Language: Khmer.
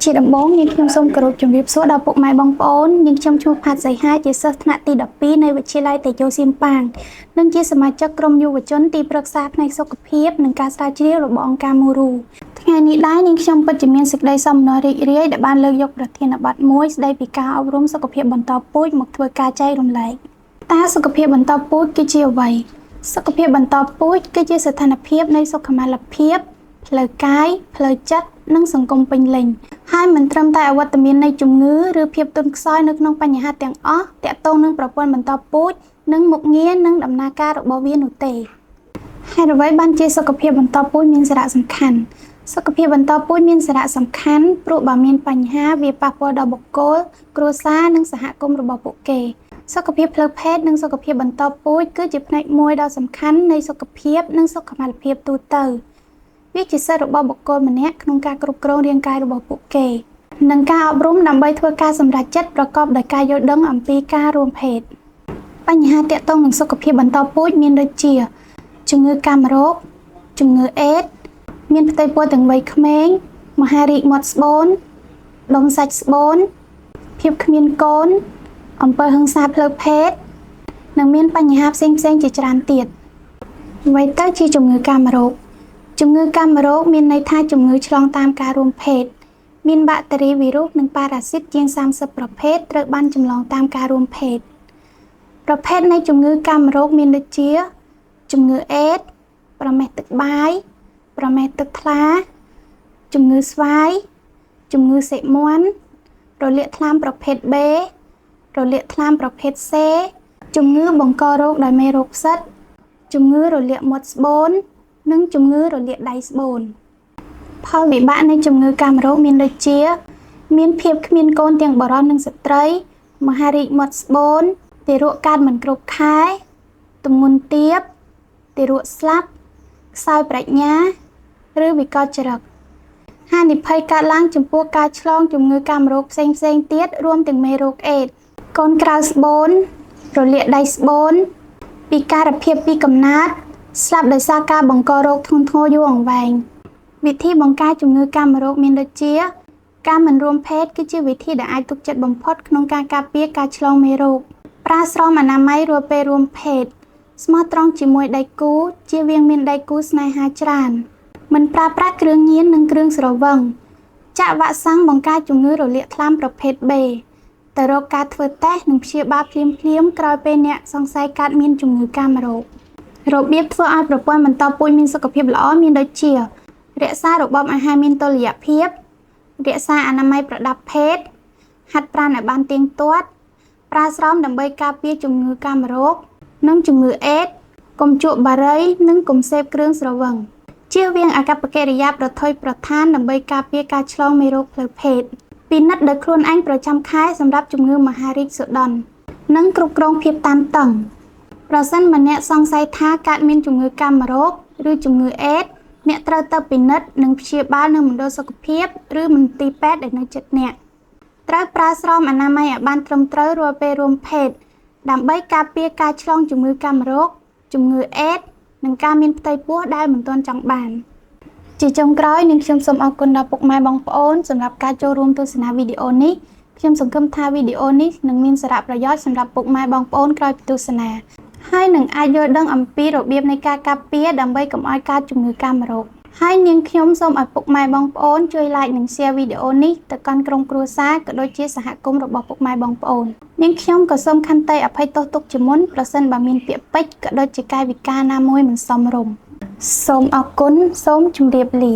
ជាដំបូងនាងខ្ញុំសូមគោរពជំរាបសួរដល់ពុកម៉ែបងប្អូននាងខ្ញុំឈ្មោះផាត់សីហាជាសិស្សថ្នាក់ទី12នៃវិទ្យាល័យតេជោសៀមប៉ាងនិងជាសមាជិកក្រុមយុវជនទីប្រឹក្សាផ្នែកសុខភាពនិងការស្រាវជ្រាវរបស់អង្គការមូរូថ្ងៃនេះដែរនាងខ្ញុំពិតជាមានសេចក្តីសោមនស្សរីករាយដែលបានលើកយកប្រធានបទមួយស្តីពីការអប់រំសុខភាពបន្តពូជមកធ្វើការចែករំលែកតើសុខភាពបន្តពូជគឺជាអ្វីសុខភាពបន្តពូជគឺជាស្ថានភាពនៃសុខុមាលភាពផ្លូវកាយផ្លូវចិត្តនិងសង្គមពេញលេញហើយមិនត្រឹមតែអវត្តមាននៃជំងឺឬភាពទន់ខ្សោយនៅក្នុងបញ្ហាទាំងអស់ទាក់ទងនឹងប្រព័ន្ធបន្តពូជនិងមុខងារនិងដំណើរការរបស់វានោះទេហេតុអ្វីបានជាសុខភាពបន្តពូជមានសារៈសំខាន់សុខភាពបន្តពូជមានសារៈសំខាន់ព្រោះបើមានបញ្ហាវាប៉ះពាល់ដល់បុគ្គលគ្រួសារនិងសហគមន៍របស់ពួកគេសុខភាពផ្លូវភេទនិងសុខភាពបន្តពូជគឺជាផ្នែកមួយដ៏សំខាន់នៃសុខភាពនិងសុខុមាលភាពទូទៅវាជាសិទ្ធិរបស់បុគ្គលម្នាក់ក្នុងការគ្រប់គ្រងរាងកាយរបស់ពួកគេនិងការអប់រំដើម្បីធ្វើការសម្រេចចិត្តប្រកបដោយការយល់ដឹងអំពីការរួមភេទបញ្ហាទាក់ទងនឹងសុខភាពបន្តពូជមានដូចជាជំងឺកាមរោគជំងឺអេដស៍មានផ្ទៃពោះទាំងវ័យក្មេងមហារីកមាត់ស្បូនដុំសាច់ស្បូនភាពគ្មានកូនអំពើហិង្សាផ្លូវភេទនិងមានបញ្ហាផ្សេងៗជាច្រើនទៀតអ្វីទៅជាជំងឺកាមរោគជំងឺកាមរោគមានន័យថាជំងឺឆ្លងតាមការរួមភេទមានបាក់តេរីវីរុសនិងប៉ារ៉ាស៊ីតជាង30ប្រភេទត្រូវបានចម្លងតាមការរួមភេទប្រភេទនៃជំងឺកាមរោគមានដូចជាជំងឺអេដស៍ប្រមេះទឹកបាយប្រមេះទឹកថ្លាជំងឺស្វាយជំងឺសេមាន់រលាកថ្លើមប្រភេទ B រលាកថ្លើមប្រភេទ C ជំងឺបង្ករោគដោយមេរោគផ្សិតជំងឺរលាកមាត់ស្បូននិងជំងឺរលាកដៃស្បូនផលវិបាកនៃជំងឺកាមរោគមានដូចជាមានភាពគ្មានកូនទាំងបុរសនិងស្ត្រីមហារីកមាត់ស្បូនទារកកើតមិនគ្រប់ខែទម្ងន់ទាបទារកស្លាប់ខ្សោយប្រាជ្ញាឬវិកលចរិតហានិភ័យកើតឡើងចំពោះការឆ្លងជំងឺកាមរោគផ្សេងៗទៀតរួមទាំងមេរោគអេដស៍កូនក្រៅស្បូនរលាកដៃស្បូនពិការភាពពីកំណើតស្លាប់ដោយសារការបង្ករោគធ្ងន់ធ្ងរយូរអង្វែងវិធីបង្ការជំងឺកាមរោគមានដូចជាការមិនរួមភេទគឺជាវិធីដែលអាចទុកចិត្តបំផុតក្នុងការការពារការឆ្លងមេរោគប្រើស្រោមអនាម័យរាល់ពេលរួមភេទស្មោះត្រង់ជាមួយដៃគូជៀសវាងមានដៃគូស្នេហាច្រើនមិនប្រើប្រាស់គ្រឿងញៀននិងគ្រឿងស្រវឹងចាក់វ៉ាក់សាំងបង្ការជំងឺរលាកថ្លើមប្រភេទ B ទៅរកការធ្វើតេស្តនិងព្យាបាលភ្លាមៗក្រោយពេលអ្នកសង្ស័យកើតមានជំងឺកាមរោគរបៀបធ្វើឲ្យប្រព័ន្ធបន្តពូជមានសុខភាពល្អមានដូចជារក្សារបបអាហារមានតុល្យភាពរក្សាអនាម័យប្រដាប់ភេទហាត់ប្រាណឲ្យបានទៀងទាត់ប្រើស្រោមដើម្បីការពារជំងឺកាមរោគនិងជំងឺអេដស៍កុំជក់បារីនិងកុំសេពគ្រឿងស្រវឹងជៀសវាងអាកប្បកិរិយាប្រថុយប្រថានដើម្បីការពារការឆ្លងមេរោគផ្លូវភេទពិនិត្យដោយខ្លួនឯងប្រចាំខែសម្រាប់ជំងឺមហារីកសូដន់និងគ្រប់គ្រងភាពតានតឹងប្រសិនបើអ្នកសង្ស័យថាកើតមានជំងឺកាមរោគឬជំងឺអេដស៍អ្នកត្រូវទៅពិនិត្យនិងព្យាបាលនៅមណ្ឌលសុខភាពឬមន្ទីរពេទ្យដែលនៅជិតអ្នកត្រូវប្រើស្រោមអនាម័យឲ្យបានត្រឹមត្រូវរាល់ពេលរួមភេទដើម្បីការពារការឆ្លងជំងឺកាមរោគជំងឺអេដស៍និងការមានផ្ទៃពោះដែលមិនទាន់ចង់បានជាចុងក្រោយនាងខ្ញុំសូមអរគុណដល់ពុកម៉ែបងប្អូនសម្រាប់ការចូលរួមទស្សនាវីដេអូនេះខ្ញុំសង្ឃឹមថាវីដេអូនេះនឹងមានសារៈប្រយោជន៍សម្រាប់ពុកម៉ែបងប្អូនក្រោយពីទស្សនាហើយនឹងអាចយល់ដឹងអំពីរបៀបនៃការការពារដើម្បីកុំឲ្យកើតជំងឺកាមរោគហើយនាងខ្ញុំសូមឲ្យពុកម៉ែបងប្អូនជួយ like និង share វីដេអូនេះទៅកាន់ក្រុមគ្រួសារក៏ដូចជាសហគមន៍របស់ពុកម៉ែបងប្អូននាងខ្ញុំក៏សូមខន្តីអភ័យទោសទុកជាមុនប្រសិនបើមានពាក្យពេចន៍ក៏ដូចជាកាយវិការណាមួយមិនសមរម្យសូមអរគុណសូមជម្រាបលា